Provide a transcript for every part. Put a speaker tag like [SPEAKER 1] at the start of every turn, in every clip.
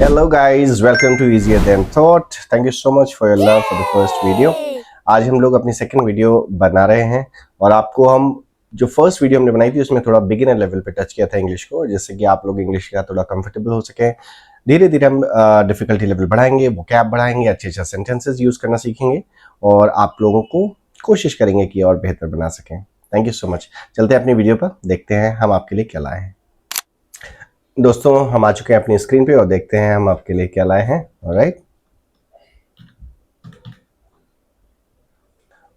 [SPEAKER 1] Hello guys, welcome to Easier Than Thought. Thank you so much for your love for the first video. आज हम लोग अपनी second video बना रहे हैं और आपको हम जो फर्स्ट वीडियो हमने बनाई थी उसमें थोड़ा बिगिनर लेवल पे टच किया था इंग्लिश को, जिससे कि आप लोग इंग्लिश का थोड़ा कंफर्टेबल हो सके। धीरे धीरे हम डिफिकल्टी लेवल बढ़ाएंगे, वोकैब बढ़ाएंगे, अच्छे अच्छे सेंटेंसेस यूज करना सीखेंगे और आप लोगों को कोशिश करेंगे कि और बेहतर बना सकें। Thank you so much. चलते हैं अपनी वीडियो पर, देखते हैं हम आपके लिए क्या लाए हैं। दोस्तों हम आ चुके हैं अपनी स्क्रीन पे और देखते हैं हम आपके लिए क्या लाए हैं। ऑलराइट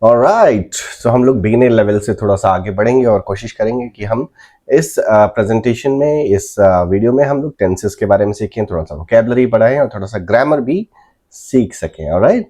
[SPEAKER 1] ऑलराइट, तो हम लोग बिगिनर लेवल से थोड़ा सा आगे बढ़ेंगे और कोशिश करेंगे कि हम इस प्रेजेंटेशन में, इस वीडियो में हम लोग टेंसेस के बारे में सीखें, थोड़ा सा वोकैबुलरी बढ़ाएं और थोड़ा सा ग्रामर भी सीख सकें। ऑलराइट,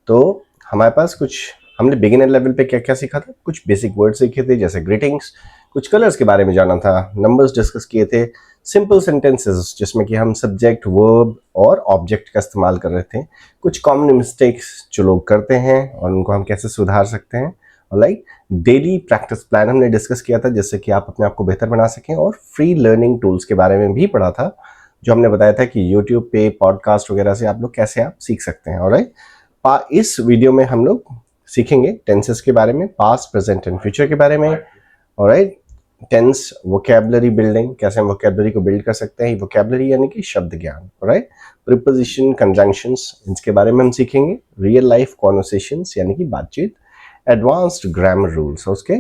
[SPEAKER 1] तो हमारे पास कुछ, हमने बिगिनर लेवल पे क्या क्या सीखा था। कुछ बेसिक वर्ड सीखे थे जैसे ग्रीटिंग्स, कुछ कलर्स के बारे में जाना था, नंबर्स डिस्कस किए थे, सिंपल सेंटेंसेस जिसमें कि हम सब्जेक्ट, वर्ब और ऑब्जेक्ट का इस्तेमाल कर रहे थे, कुछ कॉमन मिस्टेक्स जो लोग करते हैं और उनको हम कैसे सुधार सकते हैं, और लाइक डेली प्रैक्टिस प्लान हमने डिस्कस किया था जिससे कि आप अपने आप को बेहतर बना सकें, और फ्री लर्निंग टूल्स के बारे में भी पढ़ा था जो हमने बताया था कि यूट्यूब पे पॉडकास्ट वगैरह से आप लोग कैसे आप सीख सकते हैं। ऑलराइट, इस वीडियो में हम लोग सीखेंगे टेंसेस के बारे में, पास्ट, प्रेजेंट एंड फ्यूचर के बारे में। ऑलराइट, टेंस वोकैबुलरी बिल्डिंग, कैसे हम वोकैबुलरी को बिल्ड कर सकते हैं, वोकैबुलरी यानी कि शब्द ज्ञान। ऑलराइट, प्रीपोजिशन, कंजंक्शंस, इसके बारे में हम सीखेंगे। रियल लाइफ कॉन्वर्सेशंस यानी कि बातचीत, एडवांस्ड ग्रामर रूल्स और उसके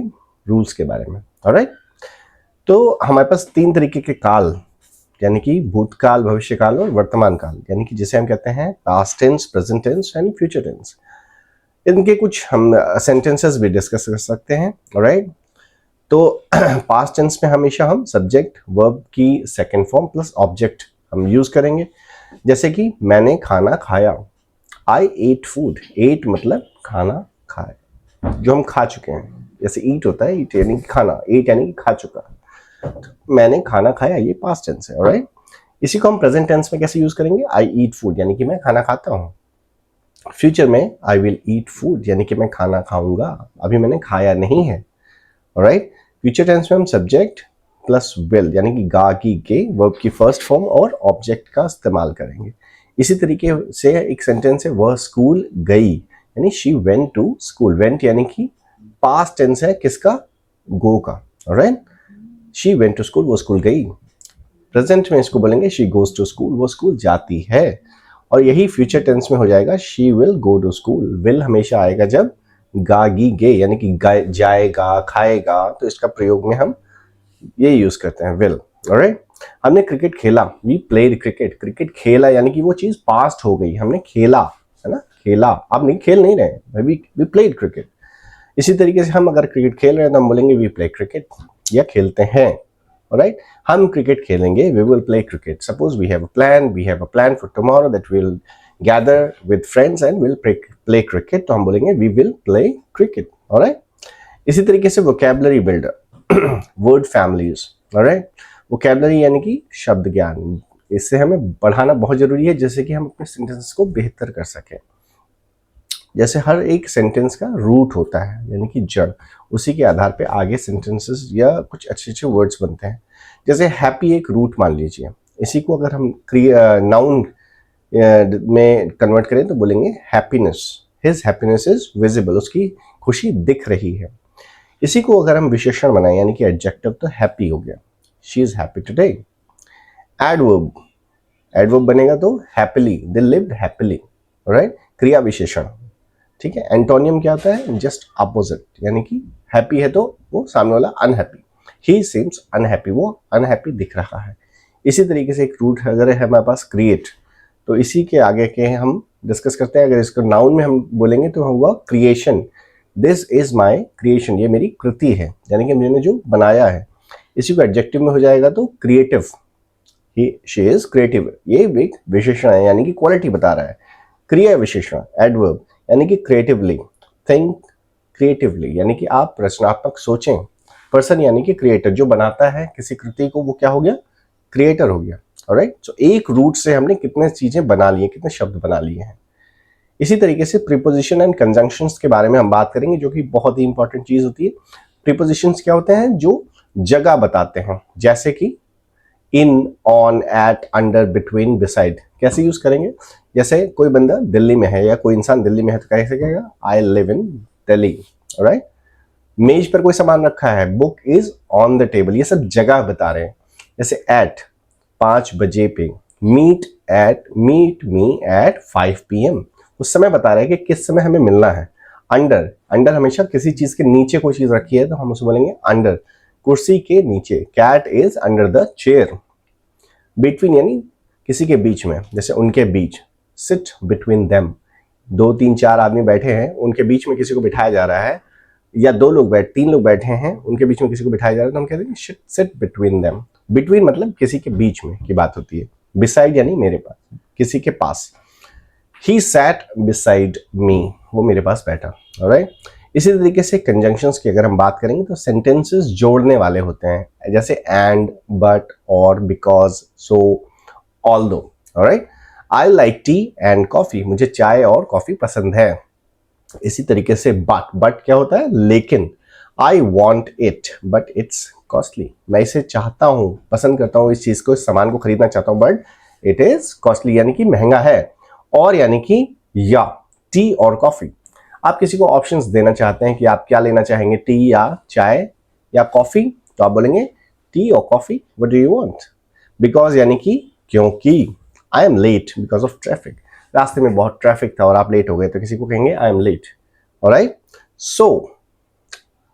[SPEAKER 1] रूल्स के बारे में। ऑलराइट, तो हमारे पास तीन तरीके के काल यानी कि भूतकाल, भविष्यकाल और वर्तमान काल, यानी कि जिसे हम कहते हैं past tense, present tense and future tense. इनके कुछ हम सेंटेंसेस भी डिस्कस कर सकते हैं। ऑलराइट, तो पास्ट टेंस में हमेशा हम सब्जेक्ट, वर्ब की सेकंड फॉर्म प्लस ऑब्जेक्ट हम यूज करेंगे। जैसे कि मैंने खाना खाया, आई एट फूड। एट मतलब खाना खाए, जो हम खा चुके हैं। जैसे ईट होता है, ईट यानी कि खाना, एट यानी कि खा चुका। मैंने खाना खाया, ये पास्ट टेंस है। ऑलराइट, इसी को हम प्रेजेंट टेंस में कैसे यूज करेंगे, आई ईट फूड यानी कि मैं खाना खाता हूँ। फ्यूचर में आई विल ईट फूड यानी कि मैं खाना खाऊंगा, अभी मैंने खाया नहीं है। ऑलराइट, फ्यूचर टेंस में हम सब्जेक्ट प्लस विल यानी कि गा की के, वर्ब की फर्स्ट फॉर्म और ऑब्जेक्ट का इस्तेमाल करेंगे। इसी तरीके से एक सेंटेंस है, वह स्कूल गई यानी she went to school. Went यानी कि पास्ट टेंस है किसका, गो का। Alright, she went to school, वो स्कूल गई। प्रेजेंट में इसको बोलेंगे शी गोज टू स्कूल, वो स्कूल जाती है। और यही फ्यूचर टेंस में हो जाएगा, she will go to school. Will हमेशा आएगा जब गागी गे यानी कि जाएगा, खाएगा, तो इसका प्रयोग में हम ये यूज करते हैं, विल। ऑलराइट, हमने क्रिकेट खेला, वी प्लेड क्रिकेट। क्रिकेट खेला यानी कि वो चीज पास्ट हो गई, हमने खेला, है ना, खेला। आप नहीं, खेल नहीं रहे, वी प्लेड क्रिकेट। इसी तरीके से हम अगर क्रिकेट खेल रहे हैं तो हम बोलेंगे वी प्ले क्रिकेट, या खेलते हैं। ऑलराइट, हम क्रिकेट खेलेंगे, we will play cricket. Suppose we have a plan for tomorrow that will gather with friends and will play cricket, तो हम बोलेंगे we will play cricket. Alright, इसी तरीके से vocabulary builder, word families. Alright, vocabulary यानी कि शब्द ज्ञान, इससे हमें बढ़ाना बहुत जरूरी है जिससे कि हम अपने सेंटेंस को बेहतर कर सकें। जैसे हर एक सेंटेंस का रूट होता है यानी कि जड़, उसी के आधार पे आगे सेंटेंसेस या कुछ अच्छे अच्छे वर्ड्स बनते हैं। जैसे हैप्पी एक रूट मान लीजिए, इसी को अगर हम नाउन में कन्वर्ट करें तो बोलेंगे happiness, his happiness is visible, उसकी खुशी दिख रही है। इसी को अगर हम विशेषण बनाएं यानी कि एडजेक्टिव, तो हैप्पी हो गया, she is happy today. Adverb, adverb बनेगा तो happily, they lived happily. Right, क्रिया विशेषण, ठीक है। एंटोनियम क्या होता है, जस्ट अपोजिट, यानी कि हैप्पी है तो वो सामने वाला अनहैप्पी, ही सीम्स अनहैप्पी, वो अनहैप्पी दिख रहा है। इसी तरीके से एक रूट अगर है हमारे पास क्रिएट, तो इसी के आगे के हम डिस्कस करते हैं। अगर इसको नाउन में हम बोलेंगे तो हुआ creation, this is my creation, ये मेरी कृति है यानी कि मैंने जो बनाया है। इसी को एडजेक्टिव में हो जाएगा तो creative, he she is creative, ये एक विशेषण है यानी कि क्वालिटी बता रहा है। क्रिया विशेषण एडवर्ब यानी कि क्रिएटिवली, थिंक क्रिएटिवली यानी कि आप रचनात्मक सोचें। पर्सन यानी कि क्रिएटर, जो बनाता है किसी कृति को वो क्या हो गया, क्रिएटर हो गया। ऑलराइट, सो एक रूट से हमने कितने चीजें बना ली हैं, कितने शब्द बना लिए हैं। इसी तरीके से प्रीपोजिशन एंड कंजंक्शंस के बारे में हम बात करेंगे, जो कि बहुत ही इंपॉर्टेंट चीज होती है। प्रीपोजिशंस क्या होते हैं, जो जगह बताते हैं। जैसे कि in, on, at, under, between, beside कैसे यूज करेंगे? जैसे कोई बंदा दिल्ली में है या कोई इंसान दिल्ली में है तो कैसे कहेगा? I live in Delhi, right? मेज पर कोई सामान रखा है, book is on the table, ये सब जगह बता रहे हैं। जैसे एट 5 बजे पे, मीट मी एट 5 PM, उस समय बता रहे हैं कि किस समय हमें मिलना है। अंडर हमेशा किसी चीज के नीचे कोई चीज रखी है तो हम उसे बोलेंगे अंडर, कुर्सी के नीचे। Cat is under the chair. Between यानी किसी के बीच में, जैसे उनके बीच, सिट बिटवीन देम, 2 3 4 आदमी बैठे हैं, उनके बीच में किसी को बिठाया जा रहा है, या 3 लोग बैठे हैं, उनके बीच में किसी को बिठाया जा रहा है तो हम कहते हैं सिट बिटवीन देम। बिटवीन मतलब किसी के बीच में की बात होती है। बिसाइड यानी मेरे पास, किसी के पास। ही सैट बिसाइड मी, वो मेरे पास बैठा, ऑलराइट। इसी तरीके से कंजंक्शंस की अगर हम बात करेंगे तो सेंटेंसेस जोड़ने वाले होते हैं, जैसे एंड, बट, और, because, so, although, alright. I like T and coffee, मुझे चाय और कॉफी पसंद है। इसी तरीके से बट क्या होता है? लेकिन। I want it but it's costly, मैं इसे चाहता हूं, पसंद करता हूं, इस चीज को, इस सामान को खरीदना चाहता हूं, बट इट इज कॉस्टली यानी कि महंगा है। और यानी कि या, टी और कॉफी। आप किसी को ऑप्शंस देना चाहते हैं कि आप क्या लेना चाहेंगे, टी या चाय या कॉफी, तो आप बोलेंगे टी और coffee, what do you want? Because यानी कि क्योंकि, I am late because of traffic, रास्ते में बहुत ट्रैफिक था और आप लेट हो गए तो किसी को कहेंगे आई एम लेट, ऑलराइट। सो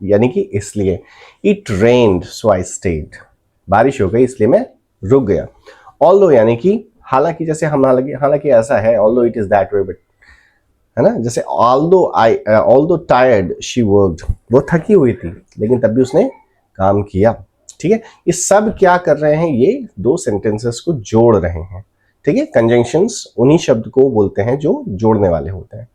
[SPEAKER 1] यानी कि इसलिए। It rained so I stayed, बारिश हो गई इसलिए मैं रुक गया। ऑल्दो यानी कि हालांकि, जैसे हम हालांकि ऐसा है, although it is that way, but, है ना। जैसे ऑल्दो टायर्ड शी वर्क्ड, वो थकी हुई थी लेकिन तब भी उसने काम किया, ठीक है। ये सब क्या कर रहे हैं? ये 2 सेंटेंसेस को जोड़ रहे हैं, ठीक है। कंजंक्शंस उन्हीं शब्द को बोलते हैं जो जोड़ने वाले होते हैं।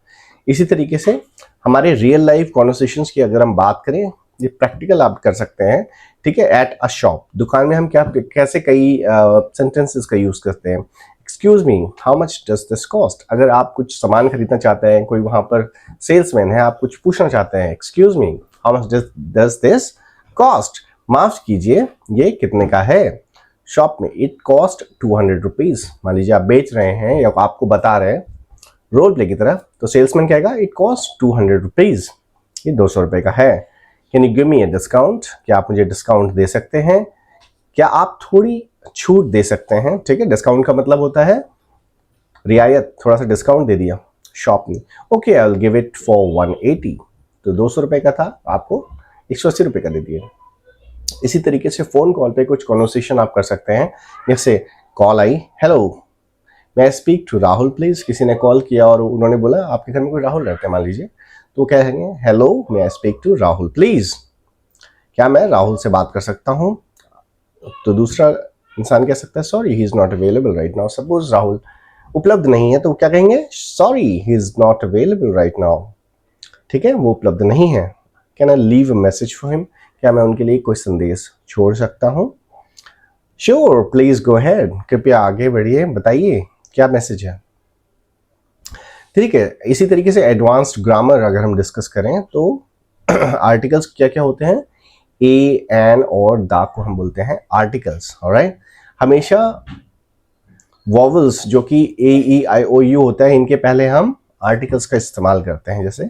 [SPEAKER 1] इसी तरीके से हमारे रियल लाइफ कॉन्वर्सेशंस की अगर हम बात करें, ये प्रैक्टिकल आप कर सकते हैं, ठीक है। एट अ शॉप, दुकान में हम कैसे कई सेंटेंसेस का यूज करते हैं। Excuse me, how much does this cost? अगर आप कुछ सामान खरीदना चाहते हैं, कोई वहां पर सेल्समैन है, आप कुछ पूछना चाहते हैं, excuse me, how much does this cost? माफ कीजिए, ये कितने का है? शॉप में, इट कॉस्ट 200 रुपीज। मान लीजिए आप बेच रहे हैं या आपको बता रहे हैं रोल प्ले की तरह, तो सेल्समैन कहेगा इट कॉस्ट 200 रुपीज, ये 200 रुपए का है। Can you give me a discount? क्या आप मुझे डिस्काउंट दे सकते हैं? क्या आप थोड़ी छूट दे सकते हैं? ठीक है, डिस्काउंट का मतलब होता है रियायत, थोड़ा सा डिस्काउंट दे दिया शॉप ने। Okay, I will give it for 180, तो 200 रुपए का था, आपको 180 रुपए का दे दिया। इसी तरीके से फोन कॉल पे कुछ कॉन्वर्सेशन आप कर सकते हैं, जैसे कॉल आई, हेलो मैं स्पीक टू राहुल प्लीज। किसी ने कॉल किया और उन्होंने बोला आपके घर में कोई राहुल रहते हैं मान लीजिए, तो कहेंगे hello may I speak to Rahul please, क्या मैं राहुल से बात कर सकता हूँ? तो दूसरा इंसान कह सकता है sorry he is not available right now. Suppose Rahul उपलब्ध नहीं है तो क्या कहेंगे? Sorry he is not available right now, ठीक है, वो उपलब्ध नहीं है। Can I leave a message for him? क्या मैं उनके लिए कोई संदेश छोड़ सकता हूँ? श्योर प्लीज गो अहेड, कृपया आगे बढ़िए, बताइए क्या मैसेज है, ठीक है। इसी तरीके से एडवांस्ड ग्रामर अगर हम डिस्कस करें तो आर्टिकल्स क्या क्या होते हैं? ए, एन और दा को हम बोलते हैं आर्टिकल्स, ऑलराइट। हमेशा वॉवल्स जो कि ए, ई, आई, ओ, यू होता है, इनके पहले हम आर्टिकल्स का इस्तेमाल करते हैं। जैसे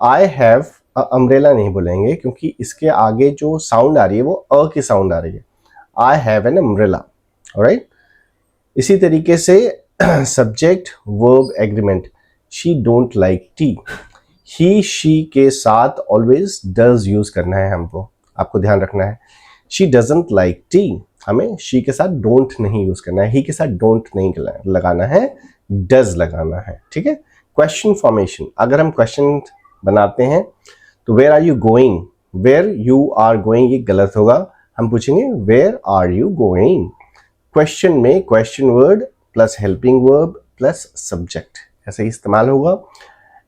[SPEAKER 1] आई हैव अ अम्ब्रेला नहीं बोलेंगे क्योंकि इसके आगे जो साउंड आ रही है वो अ की साउंड आ रही है। I have an umbrella, alright. इसी तरीके से subject verb agreement, she don't like T, he she के साथ ऑलवेज डज यूज करना है हमको, आपको ध्यान रखना है। शी डजंट लाइक टी, हमें शी के साथ डोंट नहीं यूज करना है, ही के साथ डोंट नहीं लगाना है, डज लगाना है, ठीक है। क्वेश्चन फॉर्मेशन, अगर हम क्वेश्चन बनाते हैं तो where are you going, where you are going ये गलत होगा, हम पूछेंगे where are you going. Question में question word plus helping verb plus subject ऐसे ही इस्तेमाल होगा।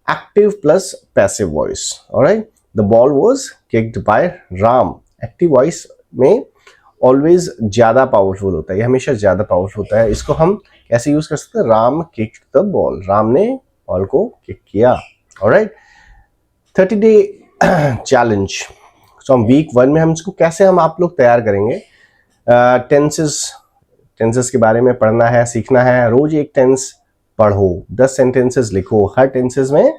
[SPEAKER 1] Active plus passive voice, alright. The ball was kicked by Ram, active voice में ऑलवेज ज्यादा पावरफुल होता है, ये हमेशा ज्यादा पावरफुल होता है। इसको हम कैसे यूज कर सकते हैं? Ram kicked the ball, Ram ने बॉल को किक किया, ऑलराइट। 30 डे चैलेंज, सो हम वीक 1 में हम इसको कैसे हम आप लोग तैयार करेंगे? टेंसेस टेंसेस के बारे में पढ़ना है, सीखना है। रोज एक टेंस पढ़ो, 10 सेंटेंसेस लिखो। हर टेंसेस में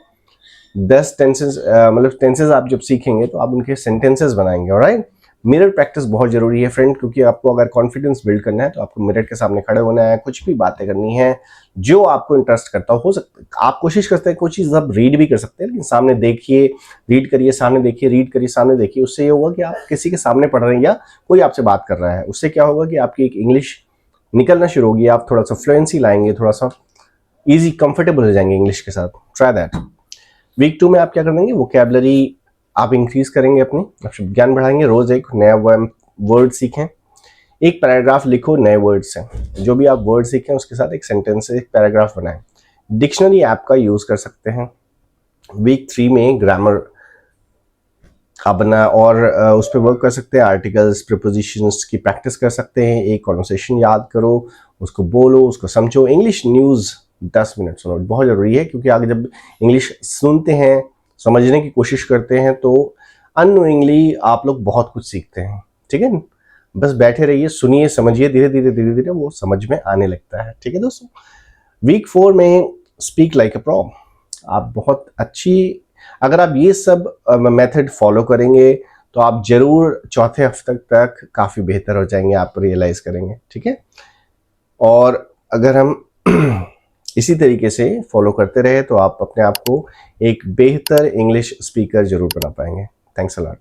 [SPEAKER 1] 10 टेंसेस, मतलब टेंसेस आप जब सीखेंगे तो आप उनके सेंटेंसेस बनाएंगे। ऑलराइट, मिरर प्रैक्टिस बहुत जरूरी है फ्रेंड, क्योंकि आपको अगर कॉन्फिडेंस बिल्ड करना है तो आपको मिरर के सामने खड़े होना है, कुछ भी बातें करनी है जो आपको इंटरेस्ट करता हो सकता है। आप कोशिश करते हैं कोई चीज़ आप रीड भी कर सकते हैं, लेकिन सामने देखिए, रीड करिए, सामने देखिए, रीड करिए, सामने देखिए। उससे ये होगा कि आप किसी के सामने पढ़ रहे हैं या कोई आपसे बात कर रहा है, उससे क्या होगा कि आपकी एक इंग्लिश निकलना शुरू होगी, आप थोड़ा सा फ्लुएंसी लाएंगे, थोड़ा सा ईजी कंफर्टेबल हो जाएंगे इंग्लिश के साथ। Try that. वीक 2 में आप क्या कर देंगे, वोकैबुलरी आप इंक्रीज करेंगे, अपनी आप शब्द ज्ञान बढ़ाएंगे। रोज एक नया वर्ड सीखें, एक पैराग्राफ लिखो नए वर्ड से। जो भी आप वर्ड सीखें उसके साथ एक सेंटेंस से एक पैराग्राफ बनाएं। डिक्शनरी ऐप का यूज कर सकते हैं। वीक 3 में ग्रामर आप बना और उस पर वर्क कर सकते हैं। आर्टिकल्स, प्रीपोजिशंस की प्रैक्टिस कर सकते हैं। एक कॉन्वर्सेशन याद करो, उसको बोलो, उसको समझो। इंग्लिश न्यूज़ 10 मिनट सुनो, बहुत ज़रूरी है, क्योंकि आगे जब इंग्लिश सुनते हैं, समझने की कोशिश करते हैं, तो अननोइंगली आप लोग बहुत कुछ सीखते हैं। ठीक है, बस बैठे रहिए, सुनिए, समझिए, धीरे धीरे वो समझ में आने लगता है। ठीक है दोस्तों, वीक 4 में स्पीक लाइक अ प्रो। आप बहुत अच्छी, अगर आप ये सब मेथड फॉलो करेंगे तो आप जरूर चौथे हफ्ते तक काफ़ी बेहतर हो जाएंगे, आप रियलाइज करेंगे। ठीक है, और अगर हम इसी तरीके से फॉलो करते रहे तो आप अपने आप को एक बेहतर इंग्लिश स्पीकर जरूर बना पाएंगे। Thanks a lot.